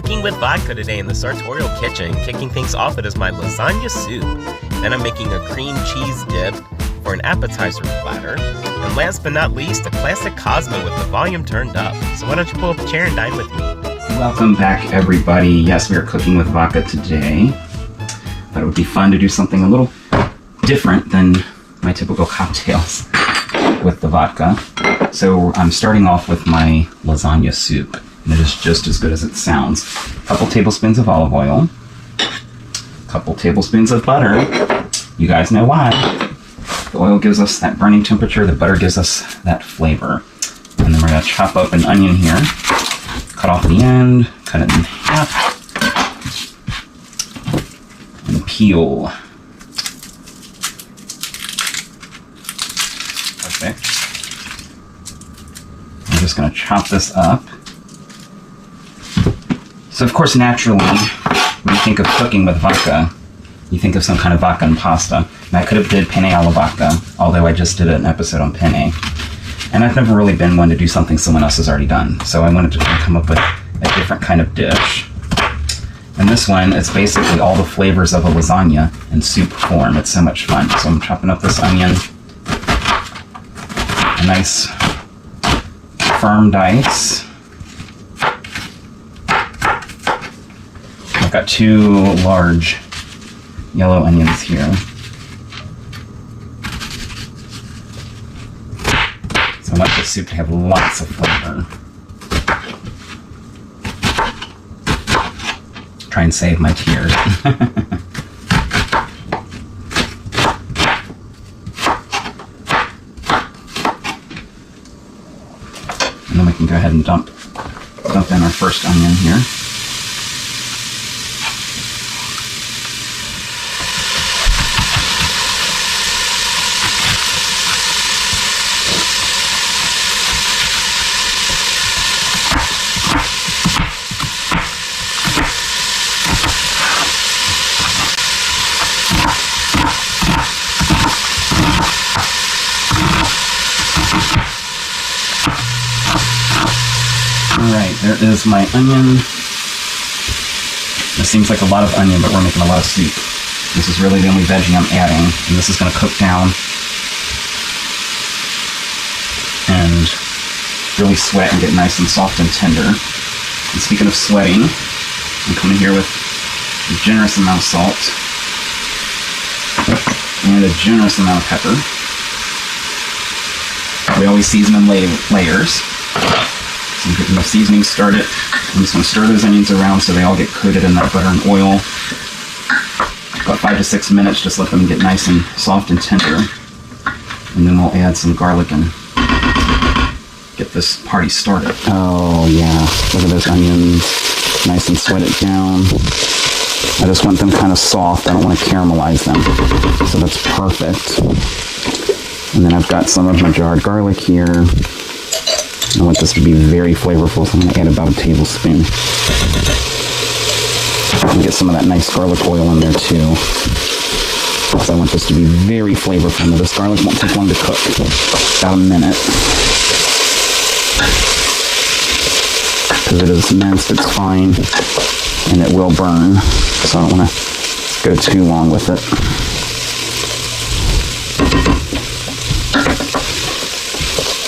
cooking with vodka today in the sartorial kitchen. Kicking things off, it is my lasagna soup. Then I'm making a cream cheese dip for an appetizer platter. And last but not least, a classic Cosmo with the volume turned up. So why don't you pull up a chair and dine with me? Welcome back, everybody. Yes, we are cooking with vodka today. Thought it would be fun to do something a little different than my typical cocktails with the vodka. So I'm starting off with my lasagna soup, and it is just as good as it sounds. A couple tablespoons of olive oil, a couple tablespoons of butter. You guys know why. The oil gives us that burning temperature, the butter gives us that flavor. And then we're going to chop up an onion here, cut off the end, cut it in half, and peel. Perfect. I'm just going to chop this up. So of course, naturally, when you think of cooking with vodka, you think of some kind of vodka and pasta. And I could have did penne alla vodka, although I just did an episode on penne. And I've never really been one to do something someone else has already done. So I wanted to come up with a different kind of dish. And this one is basically all the flavors of a lasagna in soup form. It's so much fun. So I'm chopping up this onion. A nice firm dice. I've got 2 large yellow onions here. So I want the soup to have lots of flavor. Try and save my tears. And then we can go ahead and dump in our first onion here. Alright, there is my onion. This seems like a lot of onion, but we're making a lot of soup. This is really the only veggie I'm adding, and this is going to cook down and really sweat and get nice and soft and tender. And speaking of sweating, I'm coming here with a generous amount of salt and a generous amount of pepper. We always season in layers. So I'm getting the seasoning started. I'm just going to stir those onions around so they all get coated in that butter and oil. About 5 to 6 minutes, just let them get nice and soft and tender. And then we'll add some garlic and get this party started. Oh yeah, look at those onions. Nice and sweat it down. I just want them kind of soft. I don't want to caramelize them. So that's perfect. And then I've got some of my jarred garlic here. I want this to be very flavorful, so I'm going to add about a tablespoon. And get some of that nice garlic oil in there too. So I want this to be very flavorful. Now this garlic won't take long to cook, about a minute. Because it is minced, it's fine, and it will burn. So I don't want to go too long with it.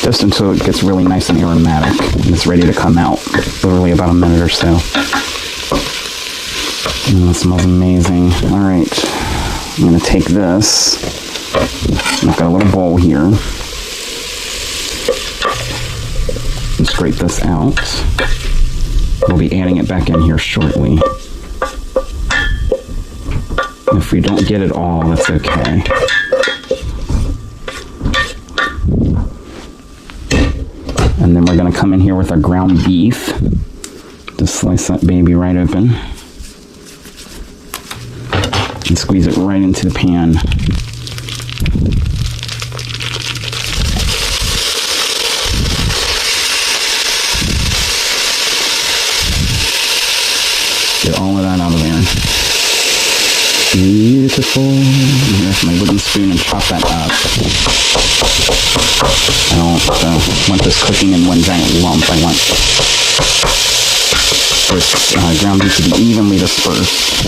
Just until it gets really nice and aromatic and it's ready to come out. Literally about a minute or so. And that smells amazing. Alright, I'm going to take this. I've got a little bowl here. And scrape this out. We'll be adding it back in here shortly. If we don't get it all, that's okay. And then we're going to come in here with our ground beef. Just slice that baby right open. And squeeze it right into the pan. Get all of that out of there. Beautiful. There's my wooden spoon and chop that up. I don't want this cooking in one giant lump. I want for ground beef to be evenly dispersed.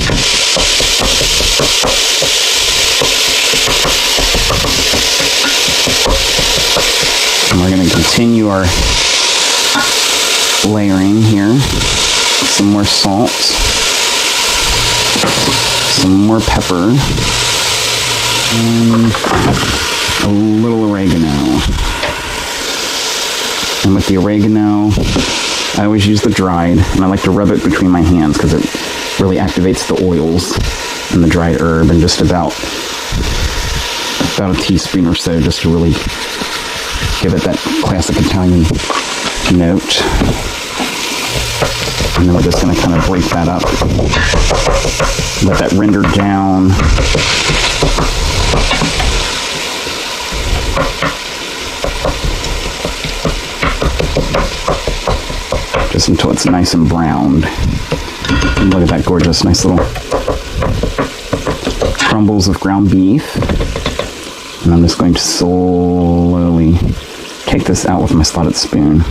And we're going to continue our layering here. Some more salt, some more pepper, and a little oregano. And with the oregano, I always use the dried, and I like to rub it between my hands because it really activates the oils in the dried herb, and just about a teaspoon or so just to really give it that classic Italian note. And then we're just going to kind of break that up, let that render down. Just until it's nice and browned. And look at that gorgeous, nice little crumbles of ground beef. And I'm just going to slowly take this out with my slotted spoon.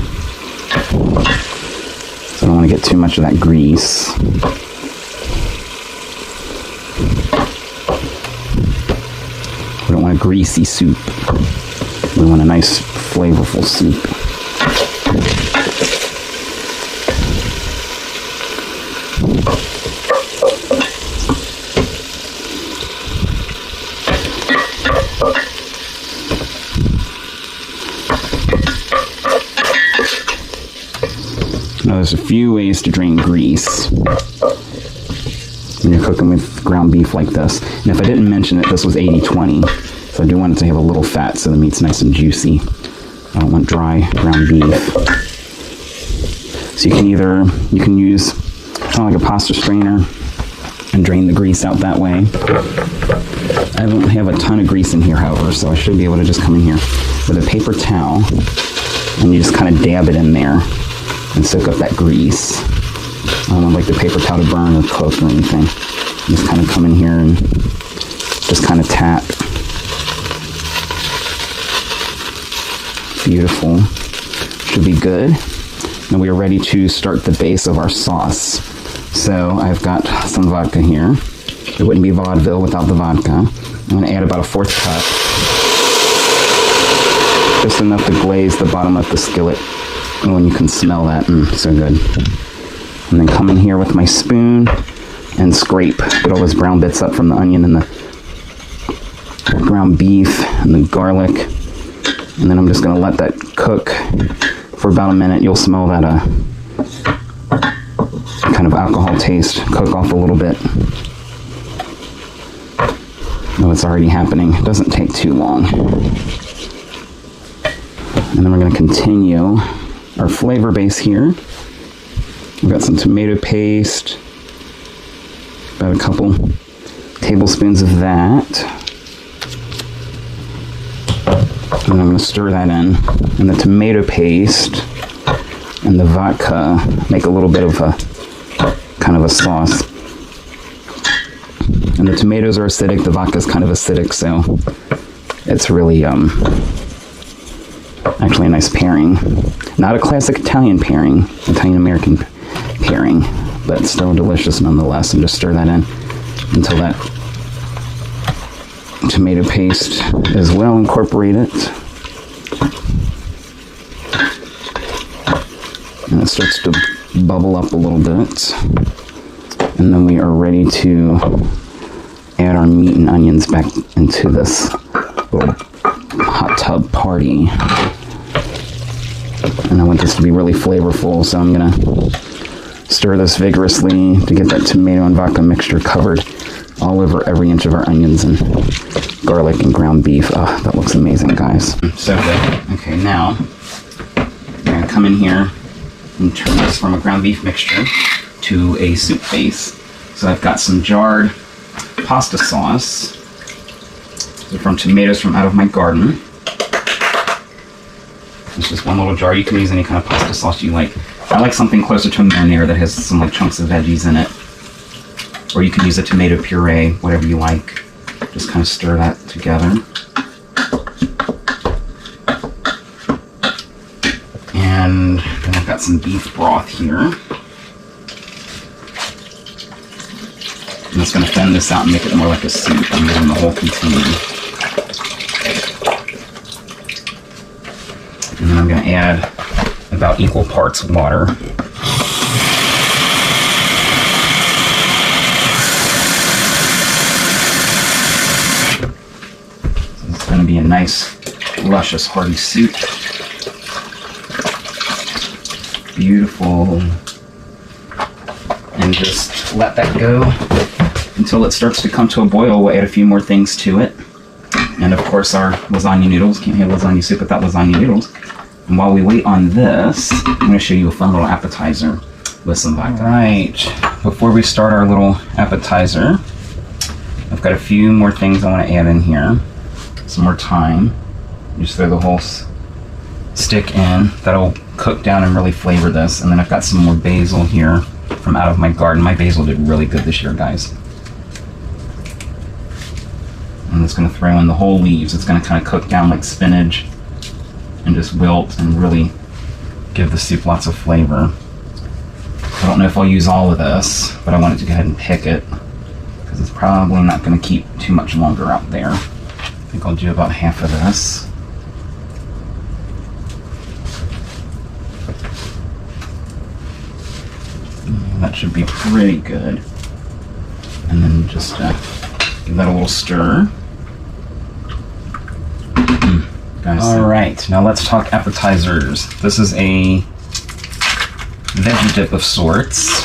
So I don't want to get too much of that grease. We don't want a greasy soup. We want a nice, flavorful soup. Now there's a few ways to drain grease when you're cooking with ground beef like this. And if I didn't mention it, this was 80-20. So I do want it to have a little fat so the meat's nice and juicy. I don't want dry ground beef. So you can use kind of like a pasta strainer and drain the grease out that way. I don't have a ton of grease in here, however, so I should be able to just come in here with a paper towel and you just kind of dab it in there and soak up that grease. I don't like the paper towel to burn or cook or anything. Just kind of come in here and just kind of tap. Beautiful. Should be good. Now we are ready to start the base of our sauce. So I've got some vodka here. It wouldn't be vaudeville without the vodka. I'm going to add about a 1/4 cup. Just enough to glaze the bottom of the skillet. Oh, and you can smell that. So good. And then come in here with my spoon and scrape. Get all those brown bits up from the onion and the ground beef and the garlic. And then I'm just going to let that cook for about a minute. You'll smell that kind of alcohol taste cook off a little bit. Oh, it's already happening. It doesn't take too long. And then we're going to continue our flavor base here. We've got some tomato paste, about a couple tablespoons of that. And I'm going to stir that in. And the tomato paste and the vodka make a little bit of a kind of a sauce. And the tomatoes are acidic, the vodka is kind of acidic, so it's really actually a nice pairing. Not a classic Italian pairing, Italian-American pairing, but still delicious nonetheless. And just stir that in until that tomato paste is well incorporated. And it starts to bubble up a little bit. And then we are ready to add our meat and onions back into this little hot tub party. And I want this to be really flavorful, so I'm going to stir this vigorously to get that tomato and vodka mixture covered all over every inch of our onions and garlic and ground beef. Oh, that looks amazing, guys. So good. Okay, now I'm going to come in here and turn this from a ground beef mixture to a soup base. So I've got some jarred pasta sauce from tomatoes from out of my garden. It's just one little jar. You can use any kind of pasta sauce you like. I like something closer to a marinara that has some like chunks of veggies in it. Or you can use a tomato puree, whatever you like. Just kind of stir that together. And then I've got some beef broth here. just going to thin this out and make it more like a soup. I'm using the whole container. And then I'm going to add about equal parts water. So it's going to be a nice, luscious, hearty soup. Beautiful. And just let that go until it starts to come to a boil. We'll add a few more things to it. And of course our lasagna noodles. Can't have lasagna soup without lasagna noodles. And while we wait on this, I'm going to show you a fun little appetizer with some vodka. Alright, before we start our little appetizer, I've got a few more things I want to add in here. Some more thyme. You just throw the whole stick in. That'll cook down and really flavor this. And then I've got some more basil here from out of my garden. My basil did really good this year, guys. I'm just going to throw in the whole leaves. It's going to kind of cook down like spinach and just wilt and really give the soup lots of flavor. I don't know if I'll use all of this, but I wanted to go ahead and pick it because it's probably not going to keep too much longer out there. I think I'll do about half of this. That should be pretty good. And then just give that a little stir. Alright, now let's talk appetizers. This is a veggie dip of sorts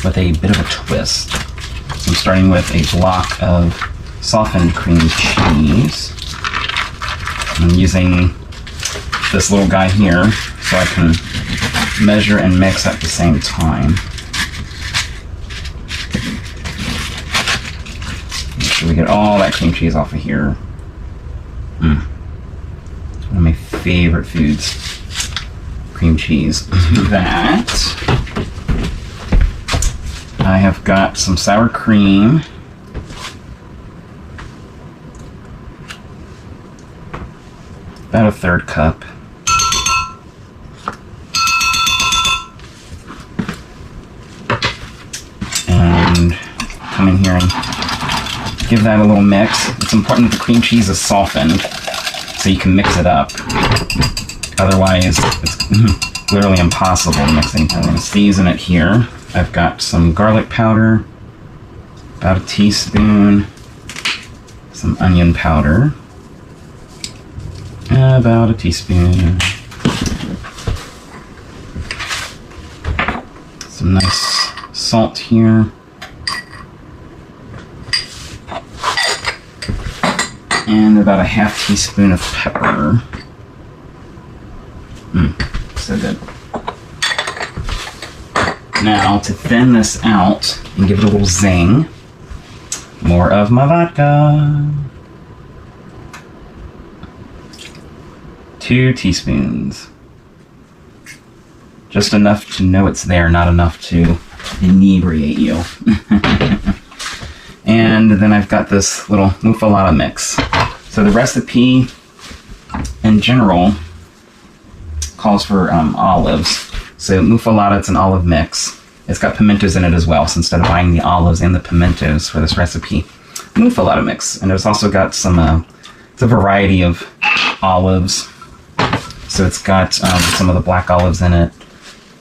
with a bit of a twist. So I'm starting with a block of softened cream cheese. I'm using this little guy here so I can measure and mix at the same time. Make sure we get all that cream cheese off of here. One of my favorite foods, cream cheese. To that, I have got some sour cream. About a 1/3 cup. And come in here and give that a little mix. It's important that the cream cheese is softened so you can mix it up. Otherwise, it's literally impossible to mix anything. I'm going to season it here. I've got some garlic powder, about a teaspoon, some onion powder, about a teaspoon, some nice salt here, and about a 1/2 teaspoon of pepper. So good. Now, to thin this out and give it a little zing, more of my vodka. 2 teaspoons. Just enough to know it's there, not enough to inebriate you. And then I've got this little muffalata mix. So the recipe in general calls for olives. So muffalata, it's an olive mix. It's got pimentos in it as well, so instead of buying the olives and the pimentos for this recipe, muffalata mix. And it's also got some, it's a variety of olives. So it's got some of the black olives in it,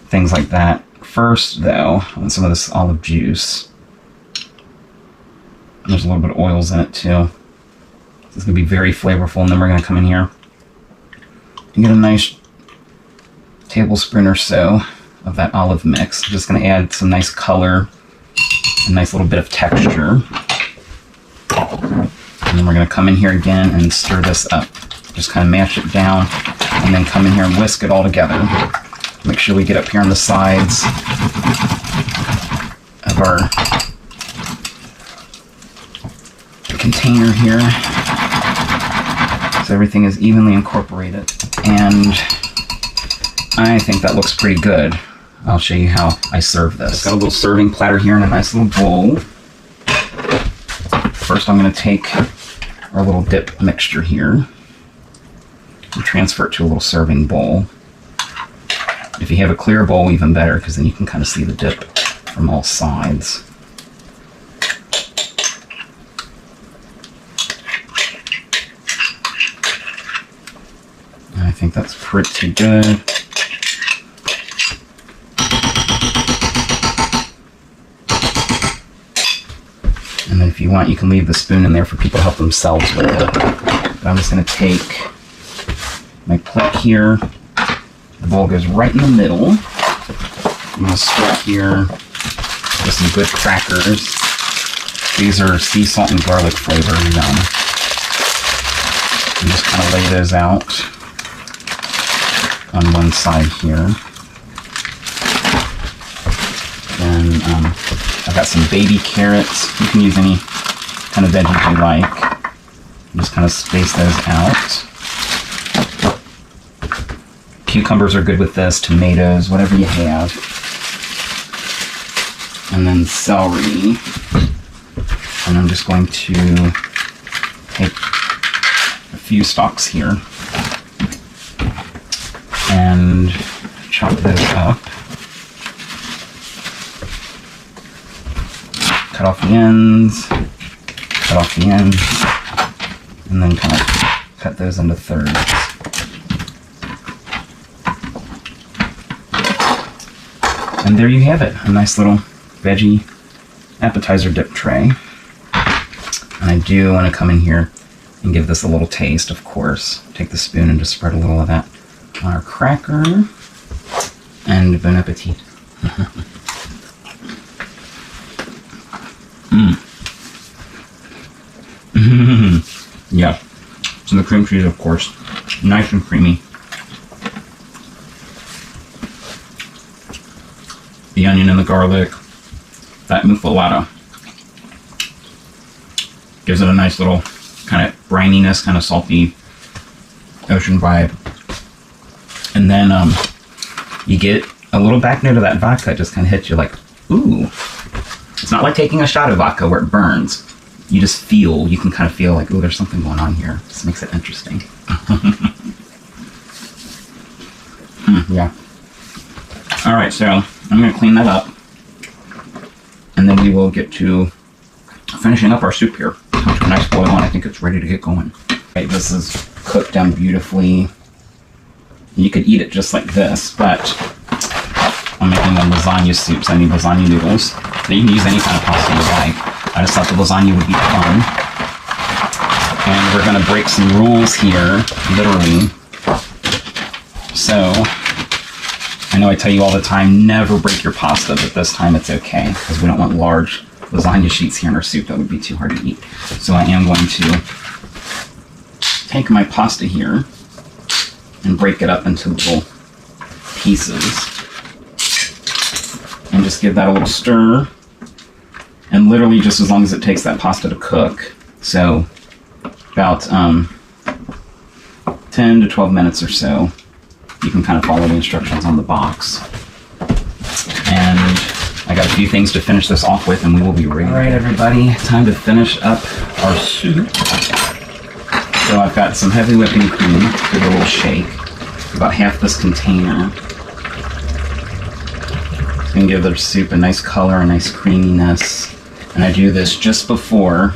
things like that. First, though, I want some of this olive juice. There's a little bit of oils in it, too. It's going to be very flavorful, and then we're going to come in here and get a nice tablespoon or so of that olive mix. I'm just going to add some nice color, a nice little bit of texture. And then we're going to come in here again and stir this up. Just kind of mash it down, and then come in here and whisk it all together. Make sure we get up here on the sides of our container here, so everything is evenly incorporated. And I think that looks pretty good. I'll show you how I serve this. I've got a little serving platter here in a nice little bowl. First, I'm going to take our little dip mixture here and transfer it to a little serving bowl. If you have a clear bowl, even better, because then you can kind of see the dip from all sides. think that's pretty good. And then if you want, you can leave the spoon in there for people to help themselves with it. But I'm just going to take my plate here. The bowl goes right in the middle. I'm going to start here with some good crackers. These are sea salt and garlic flavor. Yum. And just kind of lay those out on one side here. Then I've got some baby carrots. You can use any kind of veggie you like. Just kind of space those out. Cucumbers are good with this, tomatoes, whatever you have. And then celery. And I'm just going to take a few stalks here and chop those up. Cut off the ends, and then kind of cut those into thirds. And there you have it, a nice little veggie appetizer dip tray. And I do want to come in here and give this a little taste, of course. Take the spoon and just spread a little of that on our cracker. And bon appetit. Yeah. So the cream cheese, of course, nice and creamy. The onion and the garlic, that muffalata gives it a nice little kind of brininess, kind of salty ocean vibe. And then you get a little back note of that vodka. It just kind of hits you like, ooh. It's not like taking a shot of vodka where it burns. You just feel, you can kind of feel like, ooh, there's something going on here. This makes it interesting. Yeah. All right, so I'm going to clean that up. And then we will get to finishing up our soup here. Come to a nice boil, and I think it's ready to get going. Okay, this is cooked down beautifully. You could eat it just like this, but I'm making a lasagna soup, so I need lasagna noodles. So you can use any kind of pasta you like. I just thought the lasagna would be fun. And we're going to break some rules here, literally. So, I know I tell you all the time, never break your pasta, but this time it's okay, because we don't want large lasagna sheets here in our soup. That would be too hard to eat. So I am going to take my pasta here and break it up into little pieces. And just give that a little stir. And literally just as long as it takes that pasta to cook. So about 10 to 12 minutes or so. You can kind of follow the instructions on the box. And I got a few things to finish this off with, and we will be ready. All right, everybody, time to finish up our soup. So I've got some heavy whipping cream, give it a little shake. About half this container. It's gonna give the soup a nice color, a nice creaminess. And I do this just before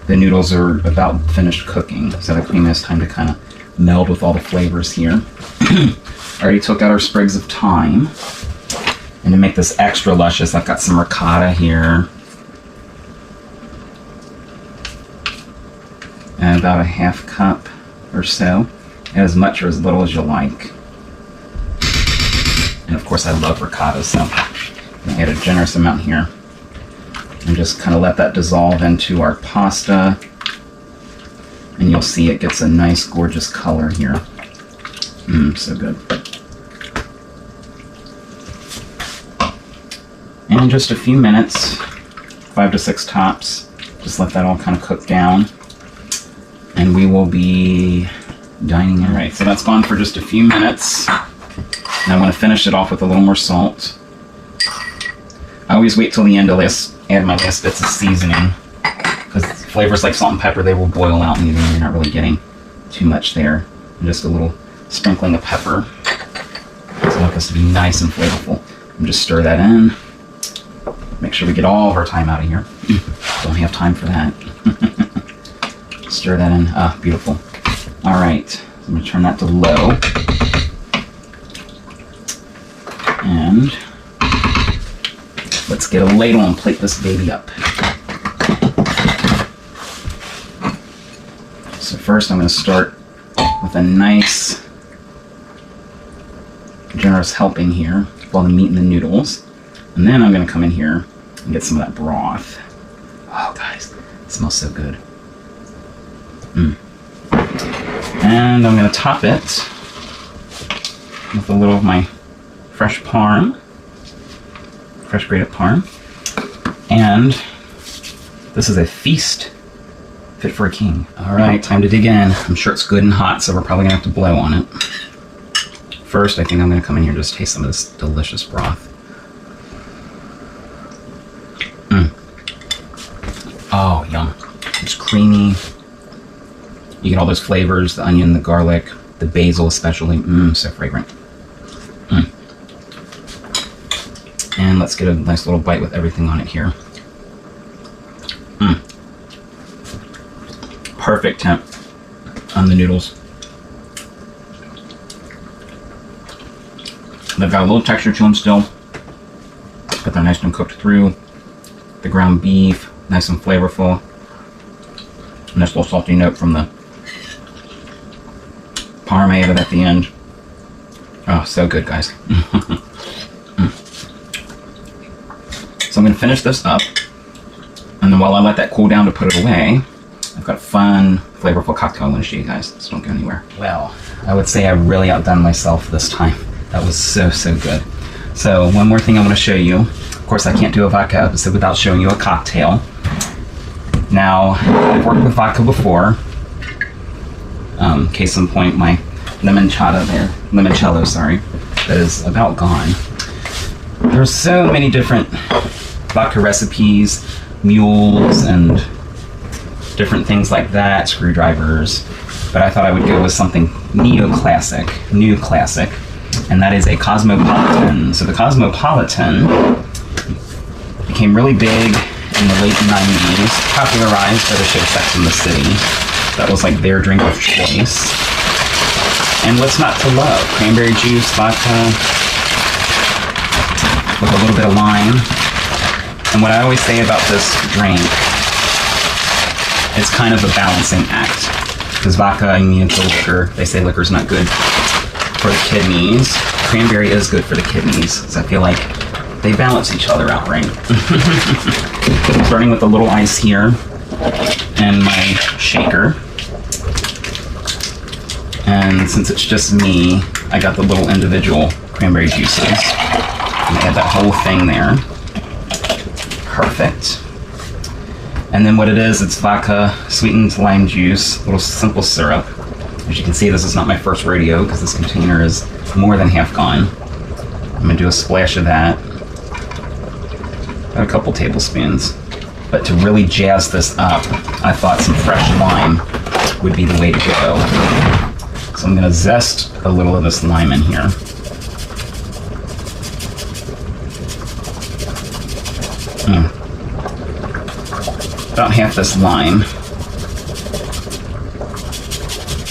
the noodles are about finished cooking, so the cream has time to kind of meld with all the flavors here. I already took out our sprigs of thyme. And to make this extra luscious, I've got some ricotta here. And about a half cup or so. As much or as little as you like. And of course I love ricotta, so I'm gonna add a generous amount here. And just kind of let that dissolve into our pasta. And you'll see it gets a nice, gorgeous color here. So good. And in just a few minutes, 5 to 6 tops, just let that all kind of cook down. And we will be dining in. All right, so that's gone for just a few minutes. And I want to finish it off with a little more salt. I always wait till the end to add my last bits of seasoning, because flavors like salt and pepper, they will boil out and you're not really getting too much there. And just a little sprinkling of pepper. So I want this to be nice and flavorful. And just stir that in. Make sure we get all of our thyme out of here. Don't have time for that. Stir that in. Ah, beautiful. All right, so I'm going to turn that to low. And let's get a ladle and plate this baby up. So first I'm going to start with a nice, generous helping here of all the meat and the noodles. And then I'm going to come in here and get some of that broth. Oh, guys, it smells so good. And I'm going to top it with a little of my fresh parm, fresh grated parm. And this is a feast fit for a king. All right, time to dig in. I'm sure it's good and hot, so we're probably going to have to blow on it. First, I think I'm going to come in here and just taste some of this delicious broth. Oh, yum. It's creamy. You get all those flavors, the onion, the garlic, the basil especially. So fragrant. And let's get a nice little bite with everything on it here. Perfect temp on the noodles. They've got a little texture to them still, but they're nice and cooked through. The ground beef, nice and flavorful. Nice little salty note from the parm added at the end. Oh, so good, guys. So I'm going to finish this up, and then while I let that cool down to put it away, I've got a fun, flavorful cocktail I want to show you guys, so don't go anywhere. Well, I would say I really outdone myself this time. That was so good. So one more thing I want to show you. Of course, I can't do a vodka episode without showing you a cocktail. Now, I've worked with vodka before. Case in point, my limoncello, sorry, that is about gone. There's so many different vodka recipes, mules, and different things like that, screwdrivers. But I thought I would go with something new classic, and that is a cosmopolitan. So the cosmopolitan became really big in the late 90s, popularized by the show Sex and the City. That was like their drink of choice. And what's not to love? Cranberry juice, vodka, with a little bit of lime. And what I always say about this drink, it's kind of a balancing act. Because vodka, I mean, it's a liquor. They say liquor's not good for the kidneys. Cranberry is good for the kidneys. So I feel like they balance each other out, right? Starting with a little ice here and my shaker. And since it's just me, I got the little individual cranberry juices. And I add that whole thing there. Perfect. And then what it is, it's vodka, sweetened lime juice, a little simple syrup. As you can see, this is not my first rodeo because this container is more than half gone. I'm gonna do a splash of that. About a couple tablespoons. But to really jazz this up, I thought some fresh lime would be the way to go. So I'm gonna zest a little of this lime in here. About half this lime.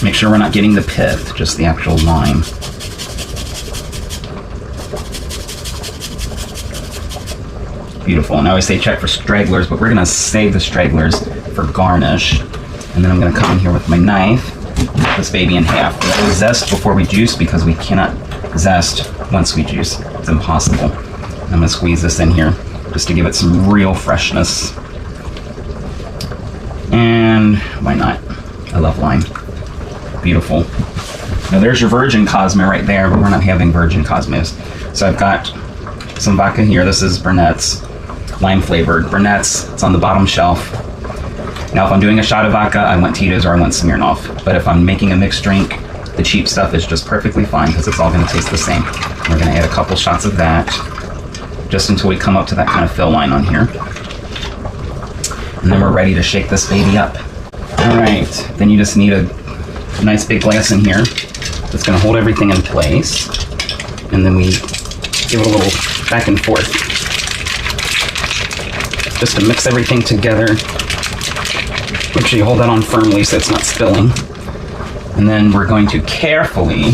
Make sure we're not getting the pith, just the actual lime. Beautiful. And I always say check for stragglers, but we're gonna save the stragglers for garnish. And then I'm gonna come in here with my knife, cut this baby in half. We'll zest before we juice because we cannot zest once we juice. It's impossible. I'm gonna squeeze this in here just to give it some real freshness. And why not? I love lime. Beautiful. Now there's your virgin Cosmo right there, but we're not having virgin Cosmos. So I've got some vodka here. This is Burnett's, lime flavored. Burnett's, it's on the bottom shelf. Now if I'm doing a shot of vodka, I want Tito's or I want Smirnoff. But if I'm making a mixed drink, the cheap stuff is just perfectly fine because it's all gonna taste the same. We're gonna add a couple shots of that just until we come up to that kind of fill line on here. And then we're ready to shake this baby up. All right, then you just need a nice big glass in here that's gonna hold everything in place. And then we give it a little back and forth just to mix everything together. Make sure you hold that on firmly so it's not spilling. And then we're going to carefully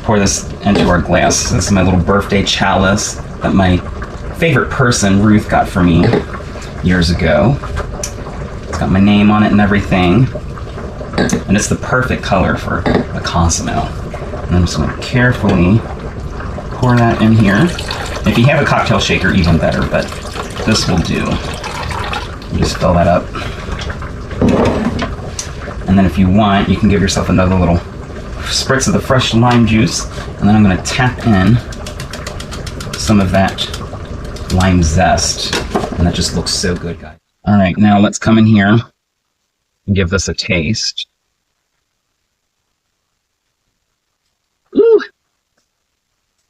pour this into our glass. This is my little birthday chalice that my favorite person, Ruth, got for me years ago. It's got my name on it and everything. And it's the perfect color for a cosmo. And I'm just going to carefully pour that in here. If you have a cocktail shaker, even better, but this will do. You just fill that up. And then if you want, you can give yourself another little spritz of the fresh lime juice. And then I'm going to tap in some of that lime zest. And that just looks so good, guys. All right, now let's come in here and give this a taste. Ooh.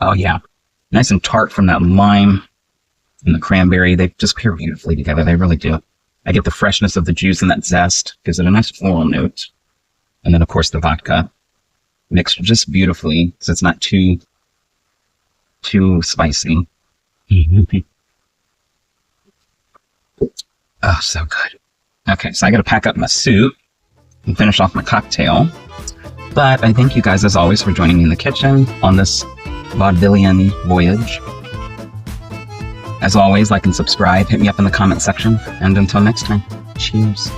Oh, yeah. Nice and tart from that lime and the cranberry. They just pair beautifully together. They really do. I get the freshness of the juice and that zest. Gives it a nice floral note. And then, of course, the vodka mixed just beautifully, so it's not too spicy. Oh, so good. Okay, so I got to pack up my soup and finish off my cocktail. But I thank you guys, as always, for joining me in the kitchen on this vaudevillian voyage. As always, like and subscribe. Hit me up in the comment section. And until next time, cheers.